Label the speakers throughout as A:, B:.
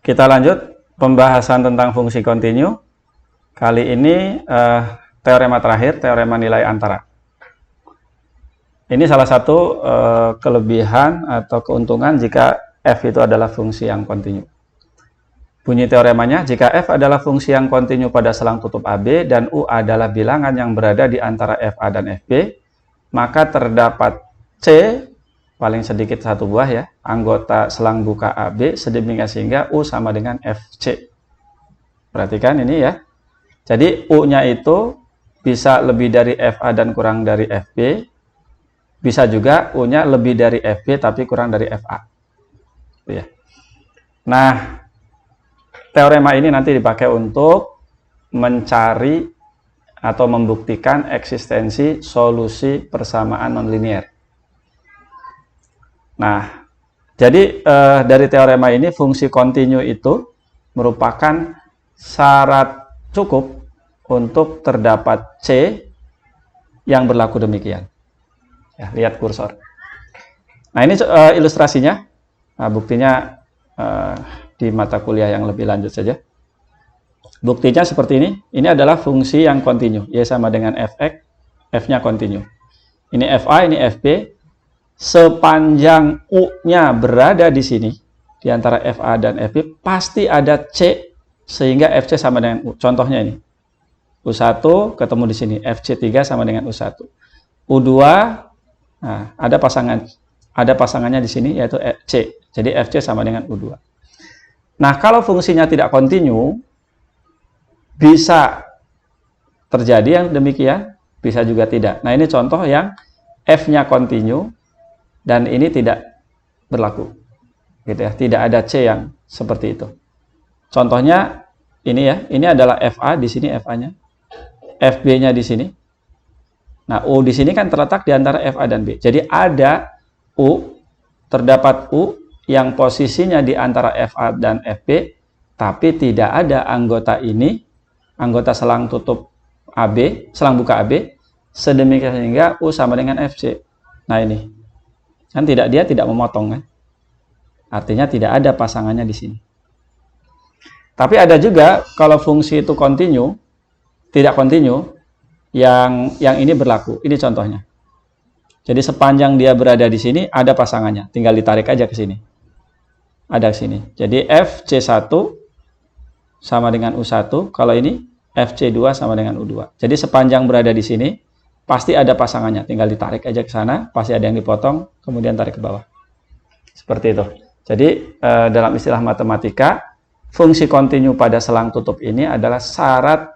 A: Kita lanjut pembahasan tentang fungsi kontinu. Kali ini teorema terakhir, teorema nilai antara. Ini salah satu kelebihan atau keuntungan jika f itu adalah fungsi yang kontinu. Bunyi teoremanya, jika f adalah fungsi yang kontinu pada selang tutup AB dan U adalah bilangan yang berada di antara FA dan FB, maka terdapat C, paling sedikit satu buah ya, anggota selang buka AB sedemikian sehingga U sama dengan FC. Perhatikan ini ya. Jadi U-nya itu bisa lebih dari FA dan kurang dari FB. Bisa juga U-nya lebih dari FB tapi kurang dari FA. Ya. Nah, teorema ini nanti dipakai untuk mencari atau membuktikan eksistensi solusi persamaan nonlinear. Nah, jadi dari teorema ini fungsi kontinu itu merupakan syarat cukup untuk terdapat C yang berlaku demikian. Ya, lihat kursor. Nah, ini ilustrasinya. Nah, buktinya di mata kuliah yang lebih lanjut saja. Buktinya seperti ini. Ini adalah fungsi yang kontinu. Y sama dengan Fx, F-nya kontinu. Ini Fa, ini Fb. Sepanjang U-nya berada di sini, di antara FA dan FB, pasti ada C, sehingga FC sama dengan U. Contohnya ini. U1 ketemu di sini. FC3 sama dengan U1. U2, nah, ada pasangannya di sini, yaitu C. Jadi FC sama dengan U2. Nah, kalau fungsinya tidak kontinu, bisa terjadi yang demikian, bisa juga tidak. Nah, ini contoh yang F-nya kontinu, dan ini tidak berlaku. Gitu ya, tidak ada C yang seperti itu. Contohnya, ini ya, ini adalah FA, di sini FA-nya. FB-nya di sini. Nah, U di sini kan terletak di antara FA dan B. Jadi ada U, terdapat U, yang posisinya di antara FA dan FB, tapi tidak ada anggota ini, anggota selang tutup AB, selang buka AB, sedemikian sehingga U sama dengan FC. Nah ini, kan dia tidak memotong kan? Artinya tidak ada pasangannya di sini. Tapi ada juga kalau fungsi itu kontinu, tidak kontinu, yang ini berlaku. Ini contohnya. Jadi sepanjang dia berada di sini ada pasangannya, tinggal ditarik aja ke sini. Ada sini. Jadi FC1 sama dengan U1. Kalau ini FC2 sama dengan U2. Jadi sepanjang berada di sini pasti ada pasangannya. Tinggal ditarik aja ke sana, pasti ada yang dipotong, kemudian tarik ke bawah. Seperti itu. Jadi dalam istilah matematika, fungsi kontinu pada selang tutup ini adalah syarat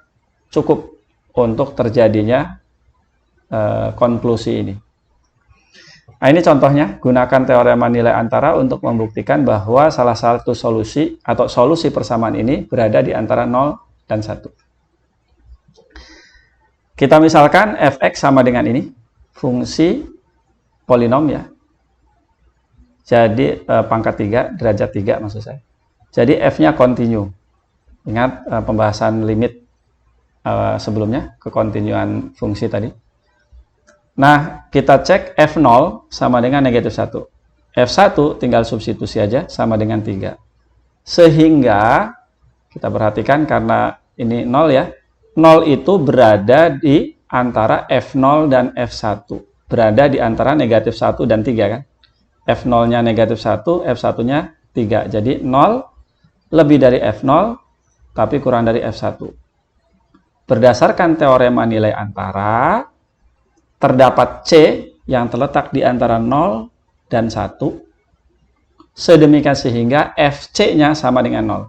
A: cukup untuk terjadinya konklusi ini. Nah, ini contohnya, gunakan teorema nilai antara untuk membuktikan bahwa salah satu solusi atau solusi persamaan ini berada di antara 0 dan 1. Kita misalkan fx sama dengan ini, fungsi polinom ya. Jadi pangkat 3, derajat 3 maksud saya. Jadi f-nya kontinu. Ingat pembahasan limit sebelumnya, kekontinuan fungsi tadi. Nah, kita cek F0 sama dengan negatif 1. F1 tinggal substitusi aja sama dengan 3. Sehingga, kita perhatikan karena ini 0 ya, 0 itu berada di antara F0 dan F1. Berada di antara negatif 1 dan 3 kan. F0-nya negatif 1, F1-nya 3. Jadi 0 lebih dari F0, tapi kurang dari F1. Berdasarkan teorema nilai antara, terdapat C yang terletak di antara 0 dan 1, sedemikian sehingga FC-nya sama dengan 0.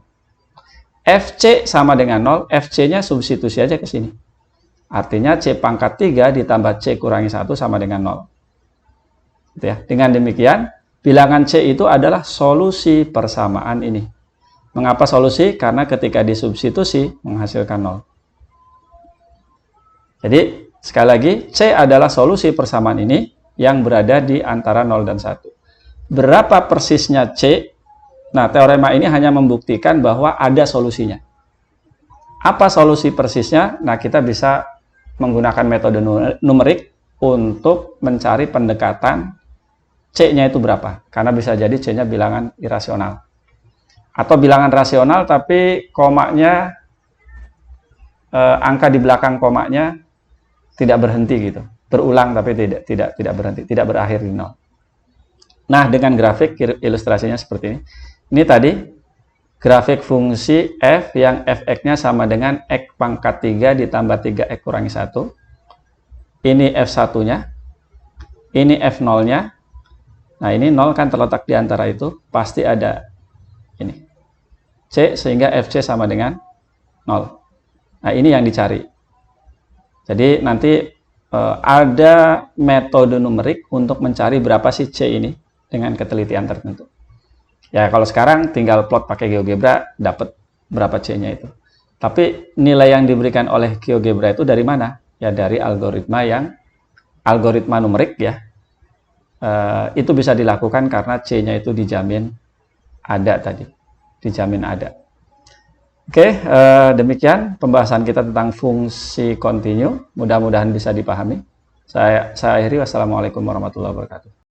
A: FC sama dengan 0, FC-nya substitusi aja ke sini. Artinya C pangkat 3 ditambah C kurangi 1 sama dengan 0. Gitu ya. Dengan demikian, bilangan C itu adalah solusi persamaan ini. Mengapa solusi? Karena ketika disubstitusi menghasilkan 0. Jadi, sekali lagi, C adalah solusi persamaan ini yang berada di antara 0 dan 1. Berapa persisnya C? Nah, teorema ini hanya membuktikan bahwa ada solusinya. Apa solusi persisnya? Nah, kita bisa menggunakan metode numerik untuk mencari pendekatan C-nya itu berapa. Karena bisa jadi C-nya bilangan irasional. Atau bilangan rasional tapi komanya, angka di belakang komanya tidak berhenti gitu, berulang tapi tidak berhenti, tidak berakhir di nol. Nah, dengan grafik ilustrasinya seperti ini. Ini tadi grafik fungsi f yang fx-nya sama dengan x pangkat 3 ditambah 3x kurangi 1. Ini f1-nya, ini f0-nya. Nah, ini 0 kan terletak di antara itu, pasti ada ini C, sehingga FC sama dengan 0. Nah, ini yang dicari. Jadi nanti ada metode numerik untuk mencari berapa sih C ini dengan ketelitian tertentu. Ya, kalau sekarang tinggal plot pakai GeoGebra, dapat berapa C-nya itu. Tapi nilai yang diberikan oleh GeoGebra itu dari mana? Ya, dari algoritma numerik ya. Itu bisa dilakukan karena C-nya itu dijamin ada tadi. Dijamin ada. Oke, demikian pembahasan kita tentang fungsi kontinu. Mudah-mudahan bisa dipahami. Saya akhiri. Wassalamualaikum warahmatullahi wabarakatuh.